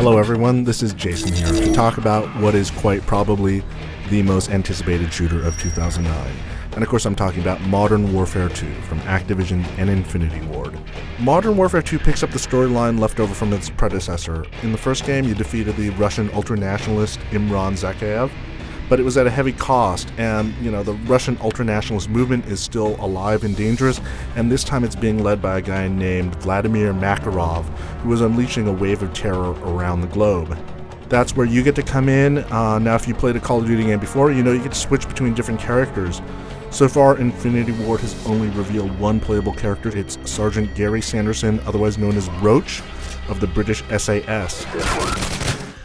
Hello everyone, this is Jason here to talk about what is quite probably the most anticipated shooter of 2009. And of course I'm talking about Modern Warfare 2 from Activision and Infinity Ward. Modern Warfare 2 picks up the storyline left over from its predecessor. In the first game you defeated the Russian ultranationalist Imran Zakhaev, but it was at a heavy cost, and the Russian ultranationalist movement is still alive and dangerous, and this time it's being led by a guy named Vladimir Makarov, who is unleashing a wave of terror around the globe. That's where you get to come in. Now if you played a Call of Duty game before, you get to switch between different characters. So far, Infinity Ward has only revealed one playable character. It's Sergeant Gary Sanderson, otherwise known as Roach, of the British SAS.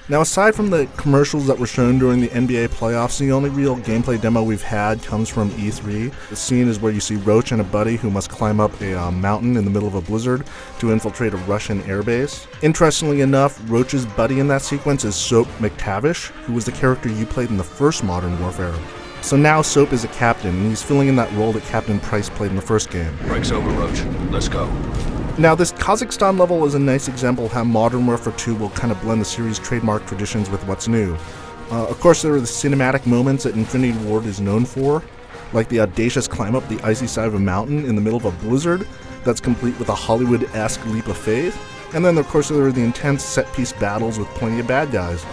Now, aside from the commercials that were shown during the NBA playoffs, the only real gameplay demo we've had comes from E3. The scene is where you see Roach and a buddy who must climb up a mountain in the middle of a blizzard to infiltrate a Russian airbase. Interestingly enough, Roach's buddy in that sequence is Soap McTavish, who was the character you played in the first Modern Warfare. So now Soap is a captain, and he's filling in that role that Captain Price played in the first game. Break's over, Roach. Let's go. Now, this Kazakhstan level is a nice example of how Modern Warfare 2 will kind of blend the series' trademark traditions with what's new. Of course, there are the cinematic moments that Infinity Ward is known for, like the audacious climb up the icy side of a mountain in the middle of a blizzard that's complete with a Hollywood-esque leap of faith. And then, of course, there are the intense set-piece battles with plenty of bad guys.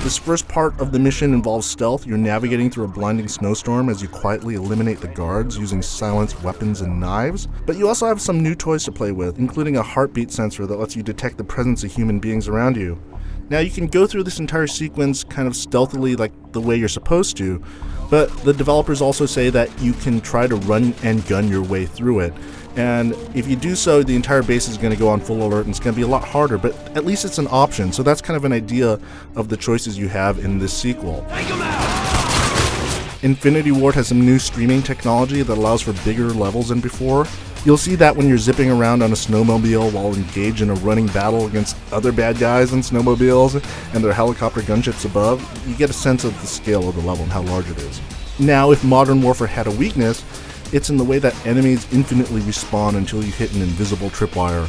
This first part of the mission involves stealth. You're navigating through a blinding snowstorm as you quietly eliminate the guards using silenced weapons and knives. But you also have some new toys to play with, including a heartbeat sensor that lets you detect the presence of human beings around you. Now, you can go through this entire sequence kind of stealthily like the way you're supposed to, but the developers also say that you can try to run and gun your way through it. And if you do so, the entire base is going to go on full alert and it's going to be a lot harder, but at least it's an option. So that's kind of an idea of the choices you have in this sequel. Infinity Ward has some new streaming technology that allows for bigger levels than before. You'll see that when you're zipping around on a snowmobile while engaged in a running battle against other bad guys in snowmobiles and their helicopter gunships above. You get a sense of the scale of the level and how large it is. Now, if Modern Warfare had a weakness, it's in the way that enemies infinitely respawn until you hit an invisible tripwire.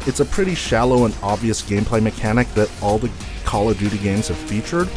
It's a pretty shallow and obvious gameplay mechanic that all the Call of Duty games have featured.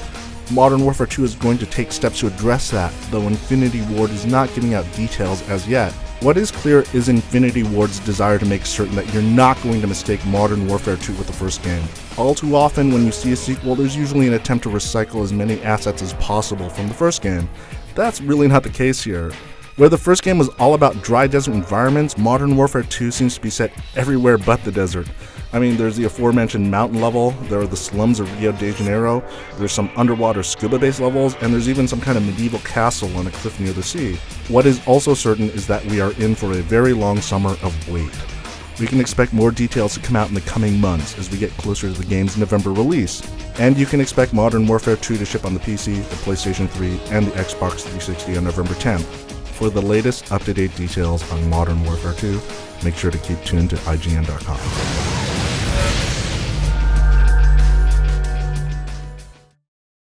Modern Warfare 2 is going to take steps to address that, though Infinity Ward is not giving out details as yet. What is clear is Infinity Ward's desire to make certain that you're not going to mistake Modern Warfare 2 with the first game. All too often when you see a sequel, there's usually an attempt to recycle as many assets as possible from the first game. That's really not the case here. Where the first game was all about dry desert environments, Modern Warfare 2 seems to be set everywhere but the desert. I mean, there's the aforementioned mountain level, there are the slums of Rio de Janeiro, there's some underwater scuba base levels, and there's even some kind of medieval castle on a cliff near the sea. What is also certain is that we are in for a very long summer of wait. We can expect more details to come out in the coming months as we get closer to the game's November release. And you can expect Modern Warfare 2 to ship on the PC, the PlayStation 3, and the Xbox 360 on November 10th. For the latest up-to-date details on Modern Warfare 2, make sure to keep tuned to IGN.com.